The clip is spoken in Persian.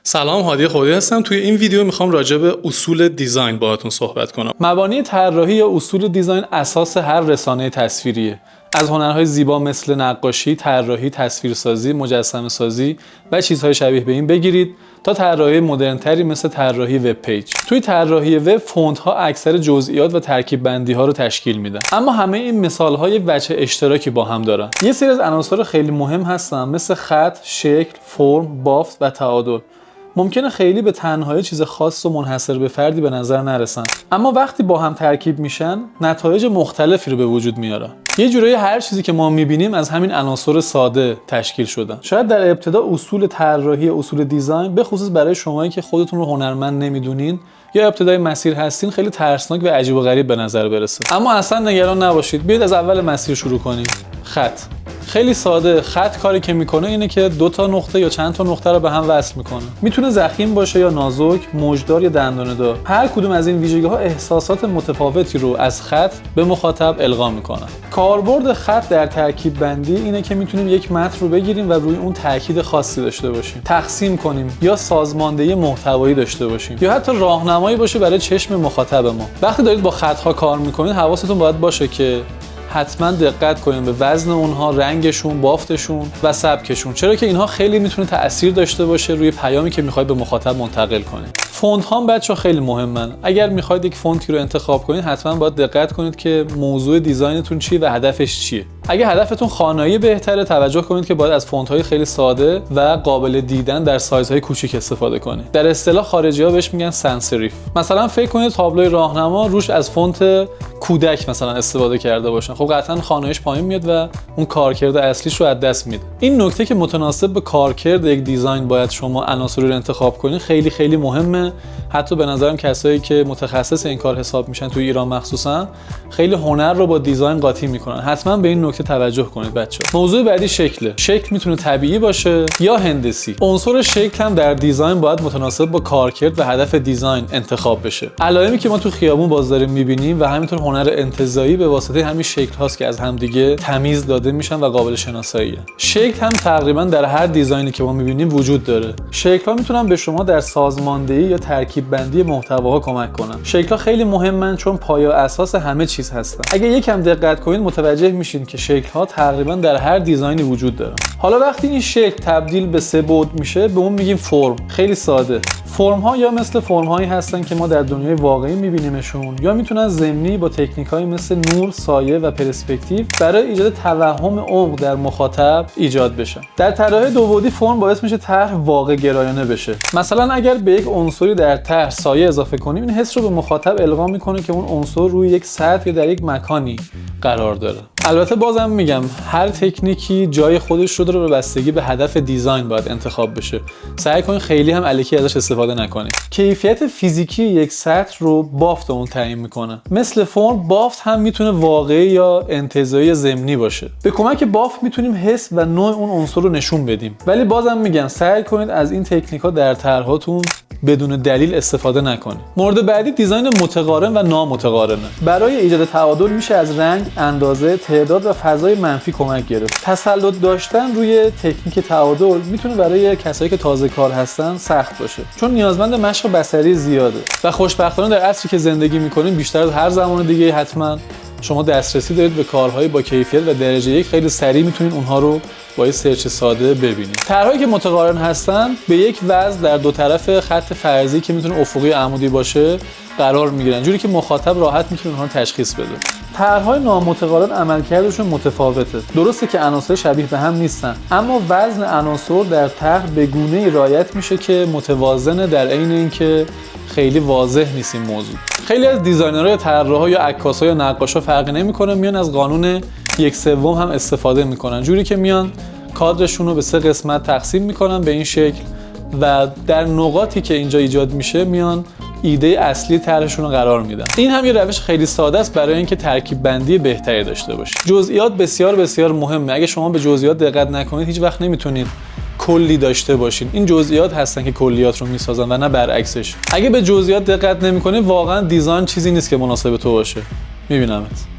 سلام، هادی خودی هستم. توی این ویدیو میخوام راجع به اصول دیزاین باهاتون صحبت کنم. مبانی طراحی یا اصول دیزاین اساس هر رسانه تصویریه. از هنرهای زیبا مثل نقاشی، طراحی، تصویرسازی، مجسمه سازی و چیزهای شبیه به این بگیرید تا طراحی مدرن‌تری مثل طراحی وب پیج. توی طراحی وب فونت‌ها اکثر جزئیات و ترکیب بندی‌ها رو تشکیل میدن. اما همه این مثال‌ها یک وجه اشتراکی با هم دارن. یه سری از عناصر خیلی مهم هستن مثل خط، شکل، فرم، بافت و تعادل. ممکنه خیلی به تنهایی چیز خاص و منحصر به فردی به نظر نرسن، اما وقتی با هم ترکیب میشن نتایج مختلفی رو به وجود میارن. یه جورایی هر چیزی که ما میبینیم از همین عناصر ساده تشکیل شدن. شاید در ابتدا اصول طراحی، اصول دیزاین به خصوص برای شمایی که خودتون رو هنرمند نمیدونین یا ابتدای مسیر هستین خیلی ترسناک و عجیب و غریب به نظر برسه. اما اصلا نگران نباشید، بیاید از اول مسیر شروع کنیم. خط خیلی ساده. خط کاری که میکنه اینه که دو تا نقطه یا چند تا نقطه رو به هم وصل میکنه. میتونه ضخیم باشه یا نازک، موجدار یا دندانه‌دار. هر کدوم از این ویژگی‌ها احساسات متفاوتی رو از خط به مخاطب القا میکنن. کاربرد خط در ترکیب بندی اینه که میتونیم یک متن رو بگیریم و روی اون تاکید خاصی داشته باشیم، تقسیم کنیم یا سازماندهی محتوایی داشته باشیم یا حتی راهنمایی باشه برای چشم مخاطب ما. وقتی دارید با خط‌ها کار میکنید حواستون باید باشه که حتما دقت کنید به وزن اونها، رنگشون، بافتشون و سبکشون، چرا که اینها خیلی میتونه تأثیر داشته باشه روی پیامی که میخواید به مخاطب منتقل کنید. فونت ها بچه‌ها خیلی مهمن. اگر میخواید یک فونتی رو انتخاب کنید حتما باید دقت کنید که موضوع دیزاینتون چیه و هدفش چیه. اگه هدفتون خوانایی بهتره توجه کنید که باید از فونت‌های خیلی ساده و قابل دیدن در سایزهای کوچیک استفاده کنید. در اصطلاح خارجی‌ها بهش میگن سانس سریف. مثلا فکر کنید تابلوی راهنما روش از فونت کودک مثلا استفاده کرده باشن، خب قطعاً خواناییش پایین میاد و اون کارکرد اصلیش رو از دست میده. این نکته که متناسب به کارکرد یک دیزاین باید شما عناصری رو انتخاب کنید خیلی خیلی مهمه. حتی به نظرم کسایی که متخصص این کار حساب میشن توی ایران مخصوصا خیلی هنر رو با دیزاین قاطی میکنن. حتما به این نکته توجه کنید بچه‌ها. موضوع بعدی شکله. شکل میتونه طبیعی باشه یا هندسی. عنصر شکل هم در دیزاین باید متناسب با کارکرد و هدف دیزاین انتخاب بشه. علائمی که ما تو خیابون باز داریم میبینیم و همینطور هنر انتزاعی به واسطه همین شکل هاست که از همدیگه تمیز داده میشن و قابل شناساییه. شکل هم تقریبا در هر دیزاینی که ما میبینیم وجود داره. شکل ها میتونن به شما در سازماندهی یا ترکیب بندی محتواها کمک کنن. شکل ها خیلی مهمن چون پایه و اساس همه چیز هستن. اگه یکم دقت کنید متوجه میشین که شکل ها تقریبا در هر دیزاینی وجود دارن. حالا وقتی این شکل تبدیل به سه بعد میشه به اون میگیم فرم. خیلی ساده. فرم ها یا مثل فرم هایی هستن که ما در دنیای واقعی میبینیمشون یا میتونن ضمنی با تکنیک های مثل نور، سایه و پرسپکتیو برای ایجاد توهم عمق در مخاطب ایجاد بشن. در طراحی دو بعدی فرم باعث میشه طرح واقع گرایانه بشه. مثلا اگر به یک عنصری در طرح سایه اضافه کنیم این حس رو به مخاطب القا میکنه که اون عنصر روی یک سطح یا در یک مکانی قرار داره. البته بازم میگم هر تکنیکی جای خودش رو داره، به بستگی به هدف دیزاین باید انتخاب بشه. سعی کنید خیلی هم الکی ازش استفاده نکنید. کیفیت فیزیکی یک سطح رو بافت اون تعیین میکنه. مثل فرم، بافت هم میتونه واقعی یا انتزاعی ضمنی باشه. به کمک بافت میتونیم حس و نوع اون عنصر رو نشون بدیم. ولی بازم میگم سعی کنید از این تکنیک‌ها در طرحاتون بدون دلیل استفاده نکنید. مورد بعدی دیزاین متقارن و نامتقارنه. برای ایجاد تعادل میشه از رنگ، اندازه، تعداد و فضای منفی کمک گرفت. تسلط داشتن روی تکنیک تعادل میتونه برای کسایی که تازه کار هستن سخت باشه، چون نیازمند مشق بصری زیاده و خوشبختانه در عصری که زندگی میکنیم بیشتر از هر زمان دیگه حتما شما دسترسی دارید به کارهای با کیفیت و درجه یک. خیلی سریع میتونید اونها رو با یه سرچ ساده ببینید. طرحهایی که متقارن هستن به یک وزن در دو طرف خط فرضی که میتونه افقی و عمودی باشه قرار میگیرن، جوری که مخاطب راحت میتونه اونها رو تشخیص بده. طرح‌های نامتقارن عملکردشون متفاوته. درسته که عناصر شبیه به هم نیستن، اما وزن عناصر در طرح به گونه‌ای رعایت میشه که متوازنه، در عین اینکه خیلی واضح نیست این موضوع. خیلی از دیزاینرها یا طراحا یا عکاسا یا نقاشا فرقی نمی‌کنه، میان از قانون 1/3 هم استفاده میکنن، جوری که میان کادرشون رو به 3 قسمت تقسیم میکنن به این شکل و در نقاطی که اینجا ایجاد میشه میان ایده اصلی طرحشون رو قرار میدن. این هم یه روش خیلی ساده است برای اینکه ترکیب بندی بهتری داشته باشید. جزئیات بسیار بسیار مهمه. اگه شما به جزئیات دقت نکنید هیچ وقت نمیتونید کلی داشته باشین. این جزئیات هستن که کلیات رو میسازن و نه برعکسش. اگه به جزئیات دقت نمیکنید واقعا دیزاین چیزی نیست که مناسب تو باشه. میبینمت.